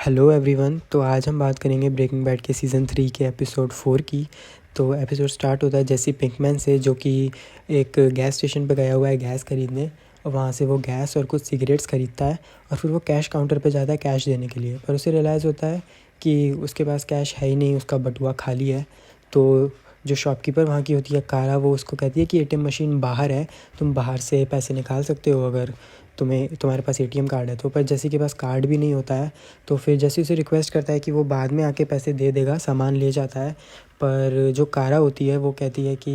Hello everyone. तो आज हम बात करेंगे ब्रेकिंग बैड के सीज़न 3 के एपिसोड 4 की। तो एपिसोड स्टार्ट होता है जेसी पिंकमैन से, जो कि एक गैस स्टेशन पर गया हुआ है गैस ख़रीदने, और वहाँ से वो गैस और कुछ सिगरेट्स ख़रीदता है और फिर वो कैश काउंटर पे जाता है कैश देने के लिए। पर उसे रियलाइज़ होता है कि उसके पास कैश है ही नहीं, उसका बटुआ खाली है। तो जो शॉपकीपर वहाँ की होती है कारा, वो उसको कहती है कि एटीएम मशीन बाहर है, तुम बाहर से पैसे निकाल सकते हो अगर तुम्हारे पास एटीएम कार्ड है तो। पर जेसी के पास कार्ड भी नहीं होता है। तो फिर जेसी उसे रिक्वेस्ट करता है कि वो बाद में आके पैसे दे देगा, सामान ले जाता है। पर जो कारा होती है वो कहती है कि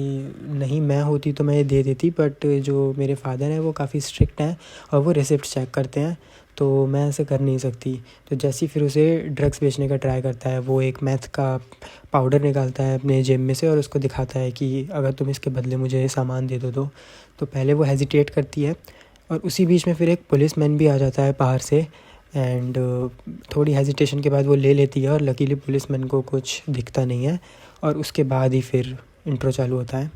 नहीं, मैं होती तो मैं ये दे देती, बट जो मेरे फादर हैं वो काफ़ी स्ट्रिक्ट हैं और वो रिसिप्ट चेक करते हैं, तो मैं ऐसे कर नहीं सकती। तो जैसी फिर उसे ड्रग्स बेचने का ट्राई करता है। वो एक मैथ का पाउडर निकालता है अपने जेब में से और उसको दिखाता है कि अगर तुम इसके बदले मुझे सामान दे दो तो पहले वो हेजिटेट करती है। और उसी बीच में फिर एक पुलिसमैन भी आ जाता है बाहर से, एंड थोड़ी हेजिटेशन के बाद वो ले लेती है और लकीली पुलिसमैन को कुछ दिखता नहीं है। और उसके बाद ही फिर इंट्रो चालू होता है।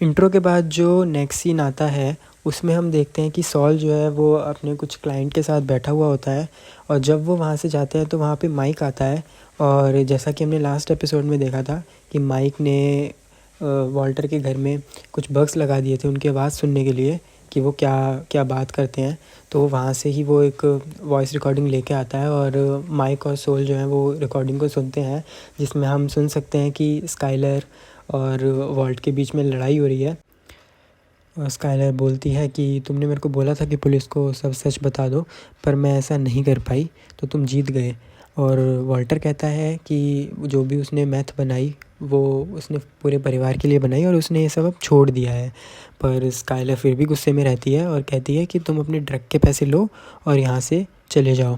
इंट्रो के बाद जो नेक्स्ट सीन आता है उसमें हम देखते हैं कि सॉल जो है वो अपने कुछ क्लाइंट के साथ बैठा हुआ होता है, और जब वो वहाँ से जाते हैं तो वहाँ पे माइक आता है। और जैसा कि हमने लास्ट एपिसोड में देखा था कि माइक ने वॉल्टर के घर में कुछ बग्स लगा दिए थे उनकी आवाज़ सुनने के लिए कि वो क्या क्या बात करते हैं। तो वहाँ से ही वो एक वॉइस रिकॉर्डिंग लेके आता है और माइक और सोल जो है वो रिकॉर्डिंग को सुनते हैं, जिसमें हम सुन सकते हैं कि स्काइलर और वॉल्ट के बीच में लड़ाई हो रही है। और स्काइलर बोलती है कि तुमने मेरे को बोला था कि पुलिस को सब सच बता दो, पर मैं ऐसा नहीं कर पाई, तो तुम जीत गए। और वॉल्टर कहता है कि जो भी उसने मैथ बनाई वो उसने पूरे परिवार के लिए बनाई और उसने ये सब अब छोड़ दिया है। पर स्काइलर फिर भी गुस्से में रहती है और कहती है कि तुम अपने ड्रग के पैसे लो और यहाँ से चले जाओ।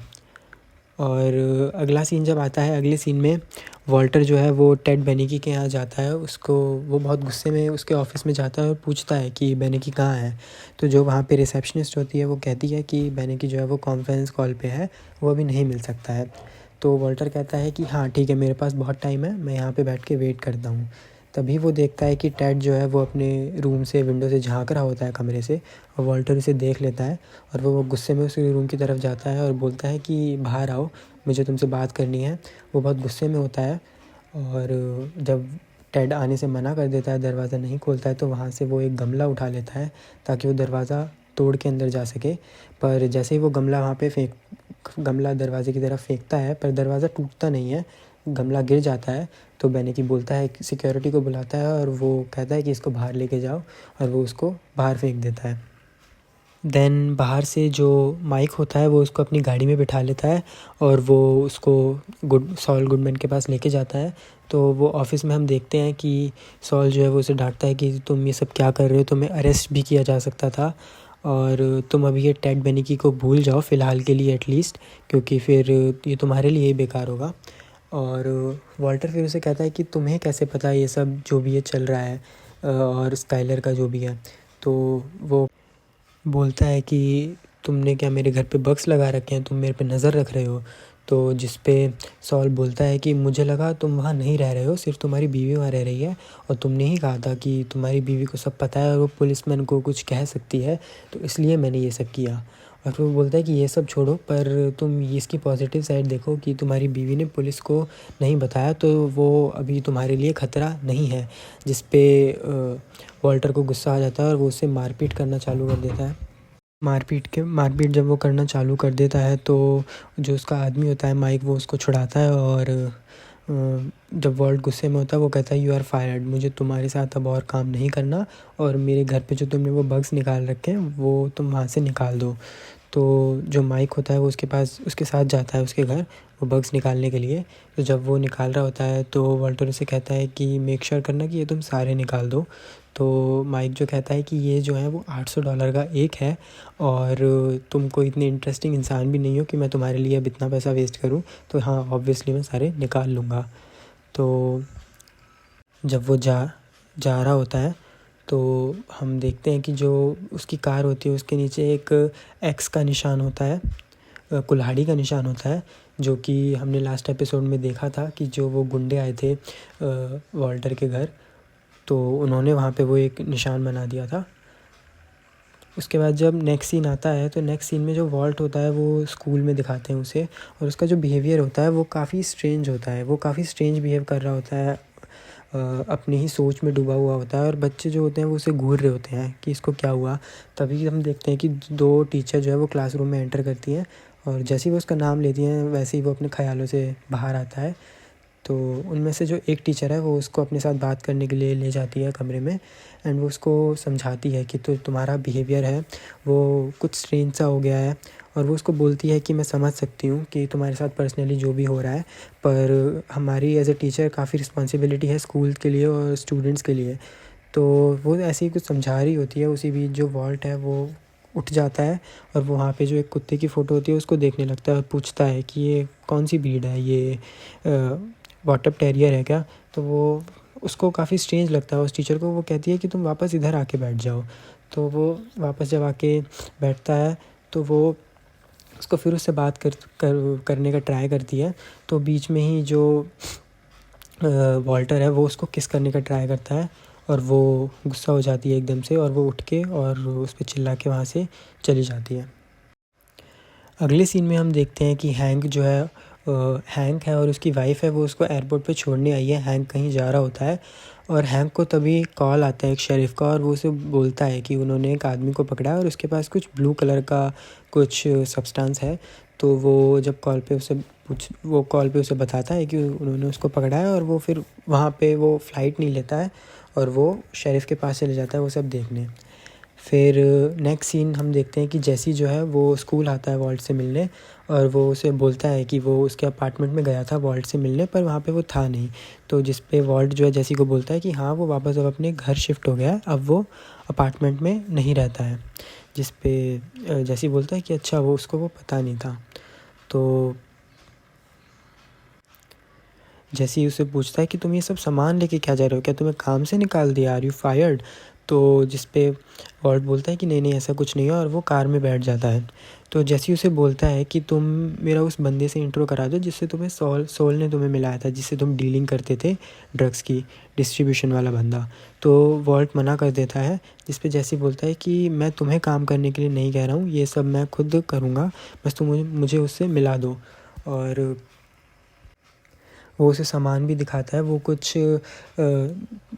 और अगला सीन जब आता है, अगले सीन में वॉल्टर जो है वो टेड बेनिकी के यहाँ जाता है। उसको वो बहुत गुस्से में उसके ऑफ़िस में जाता है और पूछता है कि बेनिकी कहाँ है। तो जो वहाँ पे रिसेप्शनिस्ट होती है वो कहती है कि बेनिकी जो है वो कॉन्फ्रेंस कॉल पे है, वो अभी नहीं मिल सकता है। तो वॉल्टर कहता है कि हाँ ठीक है, मेरे पास बहुत टाइम है, मैं यहाँ पे बैठ के वेट करता हूँ। तभी वो देखता है कि टेड जो है वो अपने रूम से विंडो से झाँक रहा होता है कमरे से, और वॉल्टर उसे देख लेता है और वो गुस्से में उसके रूम की तरफ जाता है और बोलता है कि बाहर आओ, मुझे तुमसे बात करनी है। वो बहुत गुस्से में होता है और जब टेड आने से मना कर देता है, दरवाज़ा नहीं खोलता है, तो वहाँ से वो एक गमला उठा लेता है ताकि वो दरवाज़ा तोड़ के अंदर जा सके। पर जैसे ही वो गमला दरवाजे की तरफ फेंकता है, पर दरवाज़ा टूटता नहीं है, गमला गिर जाता है। तो बेनिकी बोलता है, सिक्योरिटी को बुलाता है और वो कहता है कि इसको बाहर लेके जाओ, और वो उसको बाहर फेंक देता है। देन बाहर से जो माइक होता है वो उसको अपनी गाड़ी में बिठा लेता है और वो उसको सॉल गुडमैन के पास लेके जाता है। तो वो ऑफ़िस में हम देखते हैं कि सॉल जो है वो उसे डांटता है कि तुम ये सब क्या कर रहे हो, तुम्हें अरेस्ट भी किया जा सकता था, और तुम अभी ये टेड बेनिकी को भूल जाओ फ़िलहाल के लिए एटलीस्ट, क्योंकि फिर ये तुम्हारे लिए ही बेकार होगा। और वॉल्टर फिर उसे कहता है कि तुम्हें कैसे पता ये सब जो भी ये चल रहा है, और स्काइलर का जो भी है। तो वो बोलता है कि तुमने क्या मेरे घर पे बग्स लगा रखे हैं, तुम मेरे पे नज़र रख रहे हो। तो जिस पे सॉल बोलता है कि मुझे लगा तुम वहाँ नहीं रह रहे हो, सिर्फ तुम्हारी बीवी वहाँ रह रही है, और तुमने ही कहा था कि तुम्हारी बीवी को सब पता है और वो पुलिसमैन को कुछ कह सकती है, तो इसलिए मैंने ये सब किया। और फिर वो बोलता है कि ये सब छोड़ो, पर तुम इसकी पॉजिटिव साइड देखो कि तुम्हारी बीवी ने पुलिस को नहीं बताया, तो वो अभी तुम्हारे लिए ख़तरा नहीं है। जिस पे वॉल्टर को गुस्सा आ जाता है और वो उससे मारपीट करना चालू कर देता है। मारपीट जब वो करना चालू कर देता है तो जो उसका आदमी होता है माइक, वो उसको छुड़ाता है। और जब वॉल्ट गुस्से में होता है वो कहता है यू आर फायर्ड, मुझे तुम्हारे साथ अब और काम नहीं करना, और मेरे घर पे जो तुमने वो बग्स निकाल रखे हैं वो तुम वहाँ से निकाल दो। तो जो माइक होता है वो उसके साथ जाता है उसके घर, वो बग्स निकालने के लिए। तो जब वो निकाल रहा होता है तो वॉल्टर उसे कहता है कि मेक श्योर करना कि ये तुम सारे निकाल दो। तो माइक जो कहता है कि ये जो है वो $800 का एक है, और तुम कोई इतनी इंटरेस्टिंग इंसान भी नहीं हो कि मैं तुम्हारे लिए अब इतना पैसा वेस्ट करूं, तो हाँ ऑब्वियसली मैं सारे निकाल लूँगा। तो जब वो जा रहा होता है तो हम देखते हैं कि जो उसकी कार होती है उसके नीचे एक एक्स का निशान होता है, कुल्हाड़ी का निशान होता है, जो कि हमने लास्ट एपिसोड में देखा था कि जो वो गुंडे आए थे वॉल्टर के घर, तो उन्होंने वहाँ पे वो एक निशान बना दिया था। उसके बाद जब नेक्स्ट सीन आता है तो नेक्स्ट सीन में जो वॉल्ट होता है वो स्कूल में दिखाते हैं उसे, और उसका जो बिहेवियर होता है वो काफ़ी स्ट्रेंज होता है, वो काफ़ी स्ट्रेंज बिहेव कर रहा होता है, अपनी ही सोच में डूबा हुआ होता है, और बच्चे जो होते हैं वो उसे घूर रहे होते हैं कि इसको क्या हुआ। तभी हम देखते हैं कि दो टीचर जो है वो क्लासरूम में एंटर करती हैं, और जैसे ही वो उसका नाम लेती हैं वैसे ही वो अपने ख़्यालों से बाहर आता है। तो उनमें से जो एक टीचर है वो उसको अपने साथ बात करने के लिए ले जाती है कमरे में, एंड वो उसको समझाती है कि तो तुम्हारा बिहेवियर है वो कुछ स्ट्रेंज सा हो गया है, और वो उसको बोलती है कि मैं समझ सकती हूँ कि तुम्हारे साथ पर्सनली जो भी हो रहा है, पर हमारी एज ए टीचर काफ़ी रिस्पॉन्सिबिलिटी है स्कूल के लिए और स्टूडेंट्स के लिए। तो वो ऐसे ही कुछ समझा रही होती है, उसी बीच जो वॉल्ट है वो उठ जाता है, और वो वहाँ पे जो एक कुत्ते की फ़ोटो होती है उसको देखने लगता है और पूछता है कि ये कौन सी ब्रीड है, ये वॉटअप टेरियर है क्या। तो वो उसको काफ़ी स्ट्रेंज लगता है उस टीचर को। वो कहती है कि तुम वापस इधर आके बैठ जाओ। तो वो वापस जब आके बैठता है तो वो उसको फिर उससे बात करने का ट्राई करती है। तो बीच में ही जो वॉल्टर है वो उसको किस करने का ट्राई करता है, और वो गुस्सा हो जाती है एकदम से, और वो उठ के और उस पर चिल्ला के वहाँ से चली जाती है। अगले सीन में हम देखते हैं कि हैंक जो है हैंक है और उसकी वाइफ है वो उसको एयरपोर्ट पे छोड़ने आई है। हैंक कहीं जा रहा होता है, और हैंक को तभी कॉल आता है एक शेरिफ का, और वो उसे बोलता है कि उन्होंने एक आदमी को पकड़ा है और उसके पास कुछ ब्लू कलर का कुछ सब्सटेंस है। तो वो जब कॉल पे उसे बताता है कि उन्होंने उसको पकड़ा है, और वो फिर वहाँ पे वो फ़्लाइट नहीं लेता है और वो शेरिफ के पास चले जाता है वो सब देखने। फिर नेक्स्ट सीन हम देखते हैं कि जैसी जो है वो स्कूल आता है वॉल्ट से मिलने, और वो उसे बोलता है कि वो उसके अपार्टमेंट में गया था वॉल्ट से मिलने, पर वहाँ पे वो था नहीं। तो जिस पे वॉल्ट जो है जैसी को बोलता है कि हाँ वो वापस अब अपने घर शिफ्ट हो गया है, अब वो अपार्टमेंट में नहीं रहता है। जिस पे जैसी बोलता है कि अच्छा वो उसको वो पता नहीं था। तो जैसे उससे पूछता है कि तुम ये सब सामान लेके क्या जा रहे हो, क्या तुम्हें काम से निकाल दिया, आर यू फायर्ड। तो जिस पे वॉल्ट बोलता है कि नहीं नहीं ऐसा कुछ नहीं है, और वो कार में बैठ जाता है। तो जैसे उसे बोलता है कि तुम मेरा उस बंदे से इंट्रो करा दो जिससे तुम्हें सोल ने तुम्हें मिलाया था, जिससे तुम डीलिंग करते थे ड्रग्स की, डिस्ट्रीब्यूशन वाला बंदा। तो वॉल्ट मना कर देता है, जिस पे जैसे बोलता है कि मैं तुम्हें काम करने के लिए नहीं कह रहा हूँ, ये सब मैं खुद करूँगा, बस तुम मुझे उससे मिला दो। और वो उसे सामान भी दिखाता है, वो कुछ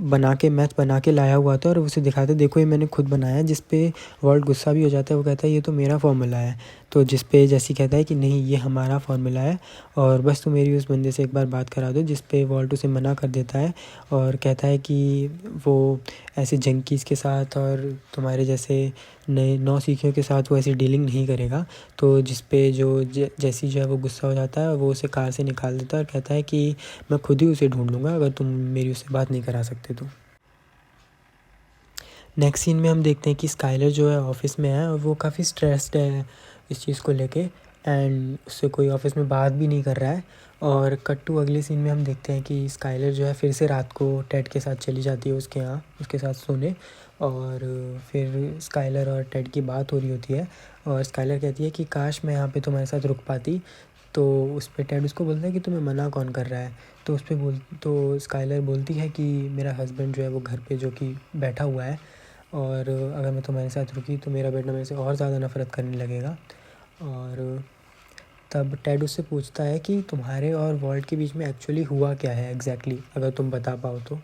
बना के मैथ बना के लाया हुआ था, और उसे दिखाता है देखो ये मैंने खुद बनाया है। जिस पे वॉल्ट गुस्सा भी हो जाता है, वो कहता है ये तो मेरा फार्मूला है। तो जिस पे जैसी कहता है कि नहीं ये हमारा फार्मूला है, और बस तुम मेरी उस बंदे से एक बार बात करा दो। जिस पे वॉल्ट उसे मना कर देता है और कहता है कि वो ऐसे जंकीज़ के साथ और तुम्हारे जैसे नए नौसिखियों के साथ वो ऐसी डीलिंग नहीं करेगा। तो जिस पे जो जैसी जो है वो गुस्सा हो जाता है, वो उसे कार से निकाल देता है और कहता है कि मैं खुद ही उसे ढूंढ लूँगा अगर तुम मेरी उससे बात नहीं करा सकते तो। नेक्स्ट सीन में हम देखते हैं कि स्काइलर जो है ऑफिस में है, और वो काफ़ी स्ट्रेस्ड है इस चीज़ को लेके, एंड उससे कोई ऑफिस में बात भी नहीं कर रहा है। और कट टू अगले सीन में हम देखते हैं कि स्काइलर जो है फिर से रात को टेड के साथ चली जाती है उसके यहाँ, उसके साथ सोने। और फिर स्काइलर और टेड की बात हो रही होती है, और स्काइलर कहती है कि काश मैं यहाँ पे तुम्हारे साथ रुक पाती। तो उस पर टेड उसको बोलता है कि तुम्हें मना कौन कर रहा है। तो स्काइलर बोलती है कि मेरा हस्बैंड जो है वो घर पे जो कि बैठा हुआ है, और अगर मैं तुम्हारे साथ रुकी तो मेरा बेटा मेरे से और ज़्यादा नफ़रत करने लगेगा। और तब टेड उससे पूछता है कि तुम्हारे और वॉल्ट के बीच में एक्चुअली हुआ क्या है एग्जैक्टली, अगर तुम बता पाओ तो।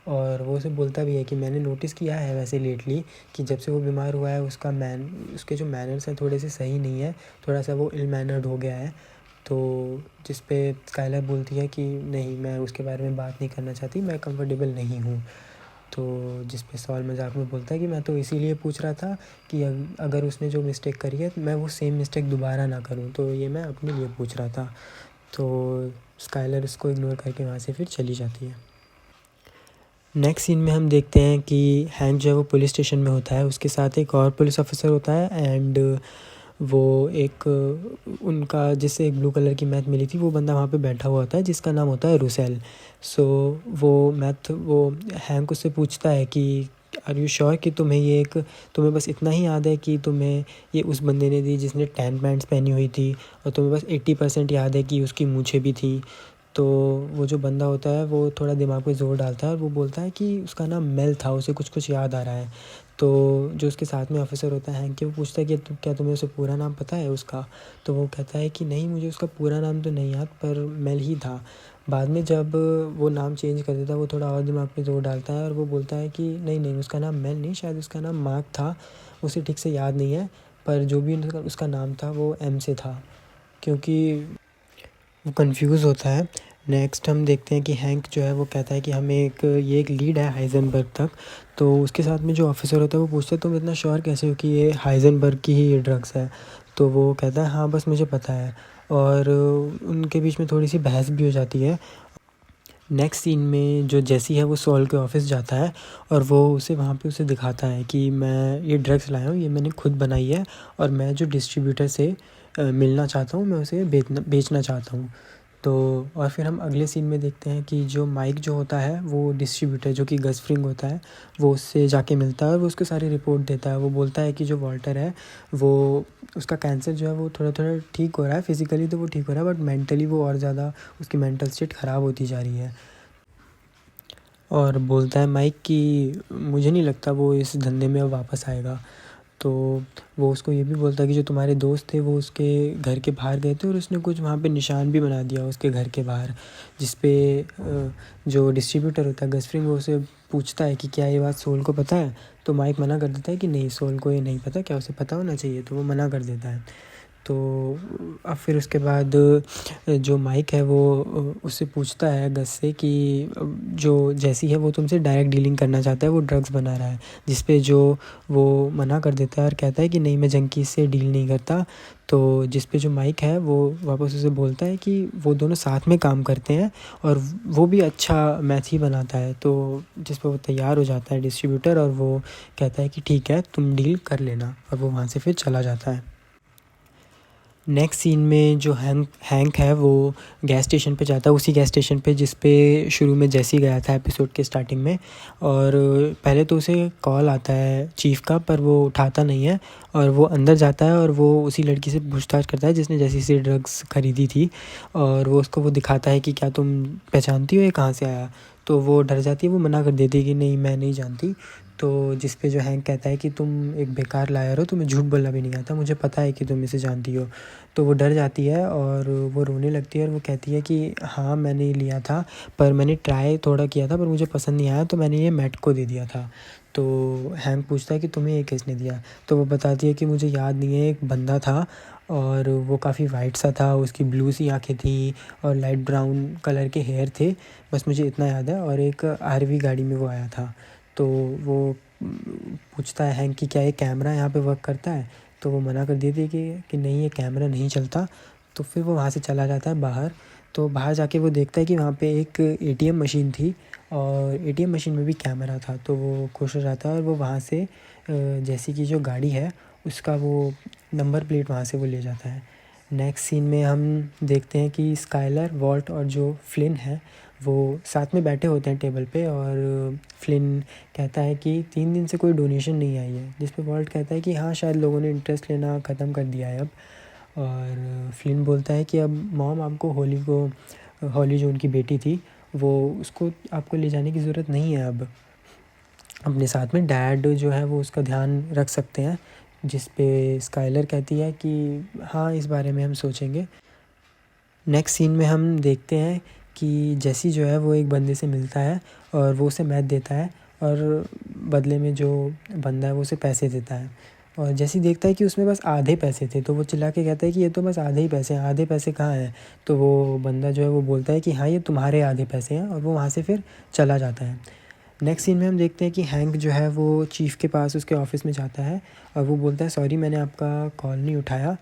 और वो उसे बोलता भी है कि मैंने नोटिस किया है वैसे लेटली कि जब से वो बीमार हुआ है उसके जो मैनर्स हैं थोड़े से सही नहीं है, थोड़ा सा वो इल मैनर्ड हो गया है। तो जिस पे स्काइलर बोलती है कि नहीं मैं उसके बारे में बात नहीं करना चाहती, मैं कंफर्टेबल नहीं हूँ। तो जिस पे सॉल मजाक में बोलता है कि मैं तो इसीलिए पूछ रहा था कि अगर उसने जो मिस्टेक करी है मैं वो सेम मिस्टेक दोबारा ना करूं, तो ये मैं अपने लिए पूछ रहा था। तो स्काइलर इसको इग्नोर करके वहाँ से फिर चली जाती है। नेक्स्ट सीन में हम देखते हैं कि हैंक जो है वो पुलिस स्टेशन में होता है, उसके साथ एक और पुलिस ऑफिसर होता है, एंड वो एक उनका जिससे एक ब्लू कलर की मैथ मिली थी वो बंदा वहाँ पे बैठा हुआ होता है जिसका नाम होता है रुसेल। सो वो हैंक उससे पूछता है कि आर यू श्योर कि तुम्हें बस इतना ही याद है कि तुम्हें ये उस बंदे ने दी जिसने टैन पैंट्स पहनी हुई थी, और तुम्हें बस 80% याद है कि उसकी मूछें भी थी। तो वो जो बंदा होता है वो थोड़ा दिमाग पे ज़ोर डालता है और वो बोलता है कि उसका नाम मेल था, उसे कुछ कुछ याद आ रहा है। तो जो उसके साथ में ऑफिसर होता है हैंक के, वो पूछता है कि क्या तुम्हें उसे पूरा नाम पता है उसका? तो वो कहता है कि नहीं, मुझे उसका पूरा नाम तो नहीं याद, पर मेल ही था। बाद में जब वो नाम चेंज कर देता है, वो थोड़ा और दिमाग पे जोर डालता है और वो बोलता है कि नहीं नहीं, उसका नाम मेल नहीं, शायद उसका नाम मार्क था, उसे ठीक से याद नहीं है, पर जो भी उसका नाम था वो एम से था, क्योंकि वो कंफ्यूज होता है। नेक्स्ट हम देखते हैं कि हैंक जो है वो कहता है कि हमें एक लीड है हाइजेनबर्ग तक। तो उसके साथ में जो ऑफिसर होता है वो पूछता है तुम इतना श्योर कैसे हो कि ये हाइजेनबर्ग की ही ड्रग्स है? तो वो कहता है हाँ बस मुझे पता है। और उनके बीच में थोड़ी सी बहस भी हो जाती है। नेक्स्ट सीन में जो जेसी है वो सॉल के ऑफिस जाता है और वो उसे वहाँ पे उसे दिखाता है कि मैं ये ड्रग्स लाया हूँ, ये मैंने खुद बनाई है, और मैं जो डिस्ट्रीब्यूटर से मिलना चाहता हूँ, मैं उसे बेचना चाहता हूँ। तो और फिर हम अगले सीन में देखते हैं कि जो माइक जो होता है वो डिस्ट्रीब्यूटर जो कि गस फ्रिंग होता है, वो उससे जाके मिलता है और वो उसको सारी रिपोर्ट देता है। वो बोलता है कि जो वॉल्टर है वो उसका कैंसर जो है वो थोड़ा थोड़ा ठीक हो रहा है, फिज़िकली तो वो ठीक हो रहा है, बट मेंटली वो और ज़्यादा उसकी मेंटल स्टेट ख़राब होती जा रही है। और बोलता है माइक कि मुझे नहीं लगता वो इस धंधे में अब वापस आएगा। तो वो उसको ये भी बोलता है कि जो तुम्हारे दोस्त थे वो उसके घर के बाहर गए थे और उसने कुछ वहाँ पे निशान भी बना दिया उसके घर के बाहर, जिस पे जो डिस्ट्रीब्यूटर होता है गस फ्रिंग, वो उसे पूछता है कि क्या ये बात सोल को पता है? तो माइक मना कर देता है कि नहीं, सोल को ये नहीं पता, क्या उसे पता होना चाहिए? तो वो मना कर देता है। तो अब फिर उसके बाद जो माइक है वो उससे पूछता है गस से कि जो जैसी है वो तुमसे डायरेक्ट डीलिंग करना चाहता है, वो ड्रग्स बना रहा है, जिस पे जो वो मना कर देता है और कहता है कि नहीं, मैं जंकीज़ से डील नहीं करता। तो जिस पे जो माइक है वो वापस उसे बोलता है कि वो दोनों साथ में काम करते हैं और वो भी अच्छा मैथ ही बनाता है। तो जिस पे वो तैयार हो जाता है डिस्ट्रीब्यूटर, और वो कहता है कि ठीक है तुम डील कर लेना, और वो वहाँ से फिर चला जाता है। नेक्स्ट सीन में जो हैंक है वो गैस स्टेशन पे जाता है, उसी गैस स्टेशन पे जिस पे शुरू में जैसी गया था एपिसोड के स्टार्टिंग में। और पहले तो उसे कॉल आता है चीफ़ का, पर वो उठाता नहीं है, और वो अंदर जाता है और वो उसी लड़की से पूछताछ करता है जिसने जैसी से ड्रग्स खरीदी थी, और वो उसको वो दिखाता है कि क्या तुम पहचानती हो ये कहाँ से आया? तो वो डर जाती है, वो मना कर देती है कि नहीं मैं नहीं जानती। तो जिस पे जो हैंक कहता है कि तुम एक बेकार लायर हो, तुम्हें झूठ बोलना भी नहीं आता, मुझे पता है कि तुम इसे जानती हो। तो वो डर जाती है और वो रोने लगती है और वो कहती है कि हाँ मैंने लिया था, पर मैंने ट्राई थोड़ा किया था पर मुझे पसंद नहीं आया, तो मैंने ये मैट को दे दिया था। तो हैंक पूछता है कि तुम्हें ये किसने दिया? तो वो बताती है कि मुझे याद नहीं है, एक बंदा था और वो काफ़ी वाइट सा था, उसकी ब्लू सी आँखें थी और लाइट ब्राउन कलर के हेयर थे, बस मुझे इतना याद है, और एक आरवी गाड़ी में वो आया था। तो वो पूछता है हैंक कि क्या ये कैमरा यहाँ पे वर्क करता है? तो वो मना कर देती है कि नहीं, ये कैमरा नहीं चलता। तो फिर वो वहाँ से चला जाता है बाहर। तो बाहर जाके वो देखता है कि वहाँ पे एक एटीएम मशीन थी और एटीएम मशीन में भी कैमरा था। तो वो खुश हो जाता है और वो वहाँ से जैसी कि जो गाड़ी है उसका वो नंबर प्लेट वहाँ से वो ले जाता है। नेक्स्ट सीन में हम देखते हैं कि स्काइलर, वॉल्ट और जो फ्लिन है वो साथ में बैठे होते हैं टेबल पे, और फ्लिन कहता है कि 3 दिन से कोई डोनेशन नहीं आई है, जिस पे वॉल्ट कहता है कि हाँ शायद लोगों ने इंटरेस्ट लेना ख़त्म कर दिया है अब। और फ्लिन बोलता है कि अब मॉम आपको हॉली जो उनकी बेटी थी वो उसको आपको ले जाने की ज़रूरत नहीं है अब अपने साथ में, डैड जो है वो उसका ध्यान रख सकते हैं। जिस पे स्काइलर कहती है कि हाँ इस बारे में हम सोचेंगे। नेक्स्ट सीन में हम देखते हैं कि जैसी जो है वो एक बंदे से मिलता है और वो उसे मैथ देता है, और बदले में जो बंदा है वो उसे पैसे देता है। और जैसी देखता है कि उसमें बस आधे पैसे थे, तो वो चिल्ला के कहता है कि ये तो बस आधे ही पैसे हैं, आधे पैसे कहाँ हैं? तो वो बंदा जो है वो बोलता है कि हाँ ये तुम्हारे आधे पैसे हैं, और वो वहाँ से फिर चला जाता है। नेक्स्ट सीन में हम देखते हैं कि हैंक जो है वो चीफ़ के पास उसके ऑफ़िस में जाता है और वो बोलता है सॉरी मैंने आपका कॉल नहीं उठाया।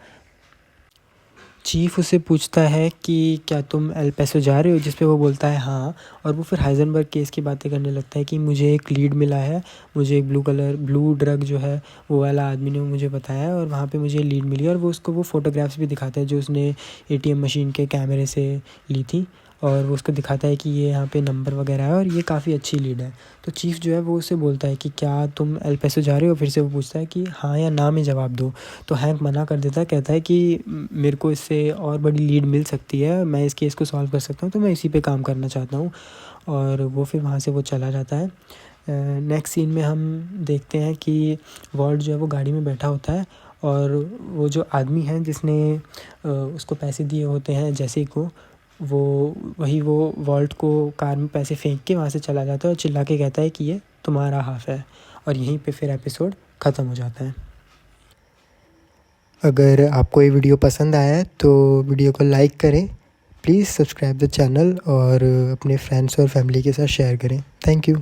चीफ़ उससे पूछता है कि क्या तुम एल पैसो जा रहे हो? जिस पे वो बोलता है हाँ, और वो फिर हाइजेनबर्ग केस की बातें करने लगता है कि मुझे एक लीड मिला है, मुझे एक ब्लू ड्रग जो है वो वाला आदमी ने मुझे बताया और वहाँ पे मुझे लीड मिली, और वो उसको वो फ़ोटोग्राफ्स भी दिखाता है जो उसने एटीएम मशीन के कैमरे से ली थी, और वो उसको दिखाता है कि ये यहाँ पे नंबर वगैरह है और ये काफ़ी अच्छी लीड है। तो चीफ़ जो है वो उससे बोलता है कि क्या तुम एल पैसो जा रहे हो? फिर से वो पूछता है कि हाँ या ना में जवाब दो। तो हैंक मना कर देता है, कहता है कि मेरे को इससे और बड़ी लीड मिल सकती है, मैं इस केस को सॉल्व कर सकता हूँ, तो मैं इसी पे काम करना चाहता हूँ। और वो फिर वहाँ से वो चला जाता है। नेक्स्ट सीन में हम देखते हैं कि वॉल्ट जो है वो गाड़ी में बैठा होता है और वो जो आदमी है जिसने उसको पैसे दिए होते हैं जैसे को, वो वॉल्ट को कार में पैसे फेंक के वहाँ से चला जाता है और चिल्ला के कहता है कि ये तुम्हारा हाफ है। और यहीं पे फिर एपिसोड ख़त्म हो जाता है। अगर आपको ये वीडियो पसंद आया है तो वीडियो को लाइक करें, प्लीज़ सब्सक्राइब द चैनल और अपने फ्रेंड्स और फैमिली के साथ शेयर करें। Thank you.